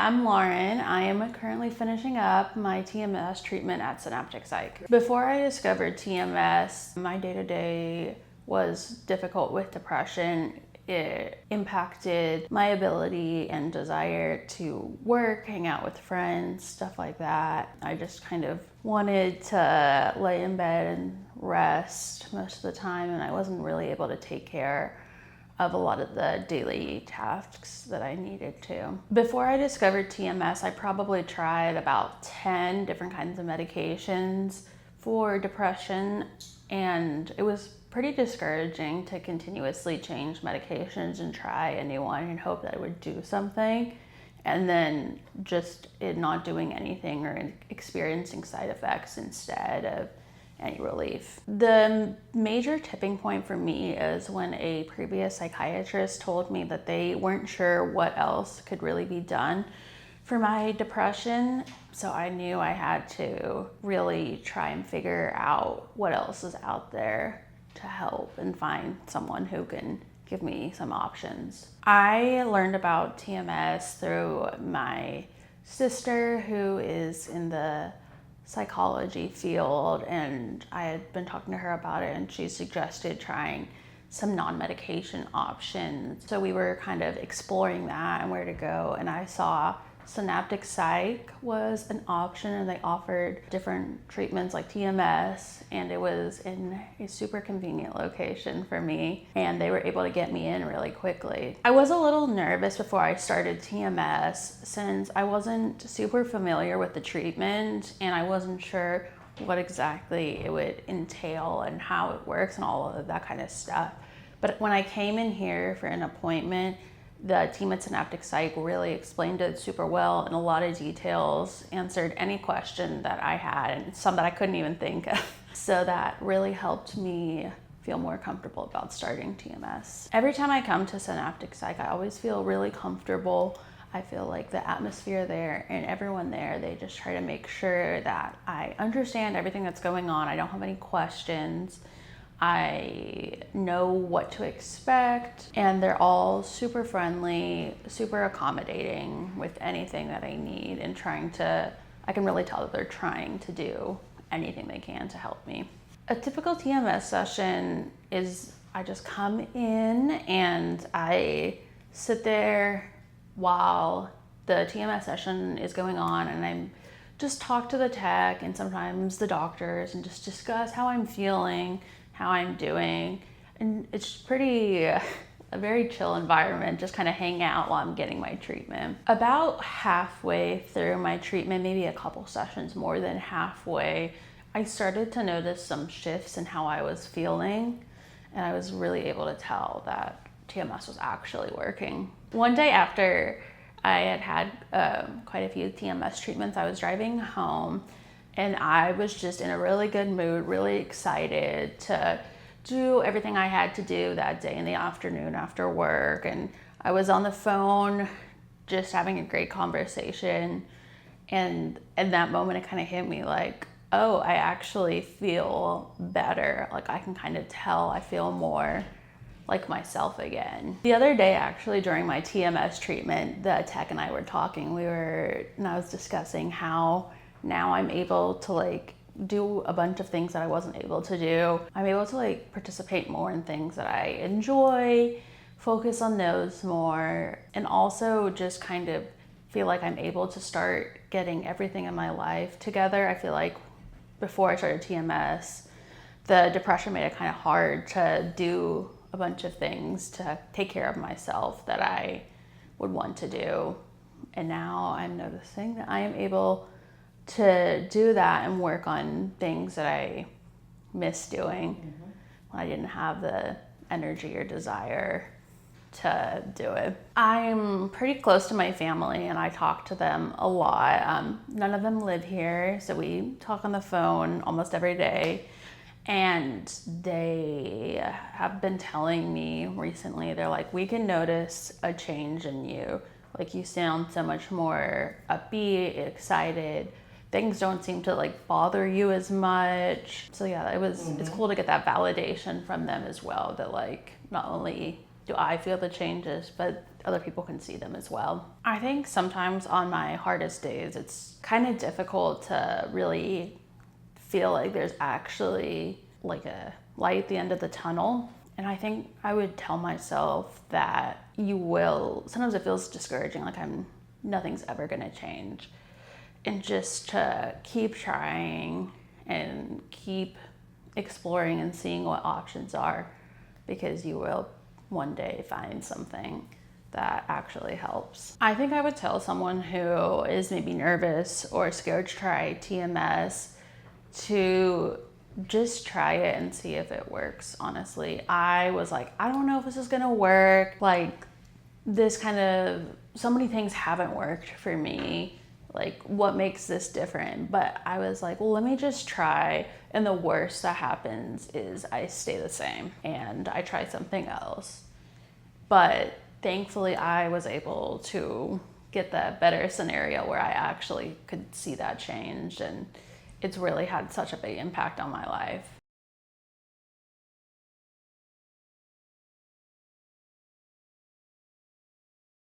I'm Lauren. I am currently finishing up my TMS treatment at Synaptic Psych. Before I discovered TMS, my day-to-day was difficult with depression. It impacted my ability and desire to work, hang out with friends, stuff like that. I just kind of wanted to lay in bed and rest most of the time, and I wasn't really able to take care of a lot of the daily tasks that I needed to. Before I discovered TMS, I probably tried about 10 different kinds of medications for depression, and it was pretty discouraging to continuously change medications and try a new one and hope that it would do something, and then just it not doing anything or experiencing side effects instead of any relief. The major tipping point for me is when a previous psychiatrist told me that they weren't sure what else could really be done for my depression. So I knew I had to really try and figure out what else is out there to help and find someone who can give me some options. I learned about TMS through my sister, who is in the psychology field, and I had been talking to her about it, and she suggested trying some non-medication options. So we were kind of exploring that and where to go, and I saw Synaptic Psych was an option, and they offered different treatments like TMS, and it was in a super convenient location for me, and they were able to get me in really quickly. I was a little nervous before I started TMS since I wasn't super familiar with the treatment, and I wasn't sure what exactly it would entail and how it works and all of that kind of stuff. But when I came in here for an appointment, the team at Synaptic Psych really explained it super well in a lot of details, answered any question that I had, and some that I couldn't even think of. So that really helped me feel more comfortable about starting TMS. Every time I come to Synaptic Psych, I always feel really comfortable. I feel like the atmosphere there and everyone there, they just try to make sure that I understand everything that's going on. I don't have any questions. I know what to expect, and they're all super friendly, super accommodating with anything that I need, and I can really tell that they're trying to do anything they can to help me. A typical TMS session is I just come in and I sit there while the TMS session is going on, and I'm just talk to the tech and sometimes the doctors and just discuss how I'm feeling, how I'm doing, and it's pretty a very chill environment, just kind of hang out while I'm getting my treatment. About halfway through my treatment, maybe a couple sessions more than halfway, I started to notice some shifts in how I was feeling, and I was really able to tell that TMS was actually working. One day after I had quite a few TMS treatments, I was driving home, and I was just in a really good mood, really excited to do everything I had to do that day in the afternoon after work. And I was on the phone just having a great conversation. And in that moment, it kind of hit me like, oh, I actually feel better. Like I can kind of tell I feel more like myself again. The other day, actually, during my TMS treatment, the tech and I were talking, and I was discussing how now I'm able to do a bunch of things that I wasn't able to do. I'm able to participate more in things that I enjoy, focus on those more, and also just kind of feel like I'm able to start getting everything in my life together. I feel like before I started TMS, the depression made it kind of hard to do a bunch of things to take care of myself that I would want to do. And now I'm noticing that I am able to do that and work on things that I miss doing when I didn't have the energy or desire to do it. I'm pretty close to my family, and I talk to them a lot. None of them live here, so we talk on the phone almost every day. And they have been telling me recently, they're like, we can notice a change in you. Like you sound so much more upbeat, excited. Things don't seem to bother you as much. So yeah, it's cool to get that validation from them as well, that not only do I feel the changes, but other people can see them as well. I think sometimes on my hardest days, it's kind of difficult to really feel like there's actually like a light at the end of the tunnel. And I think I would tell myself that you will. Sometimes it feels discouraging, like nothing's ever gonna change. And just to keep trying and keep exploring and seeing what options are, because you will one day find something that actually helps. I think I would tell someone who is maybe nervous or scared to try TMS to just try it and see if it works. Honestly, I was like, I don't know if this is gonna work. Like, so many things haven't worked for me. Like, what makes this different? But I was like, well, let me just try. And the worst that happens is I stay the same and I try something else. But thankfully, I was able to get that better scenario where I actually could see that change. And it's really had such a big impact on my life.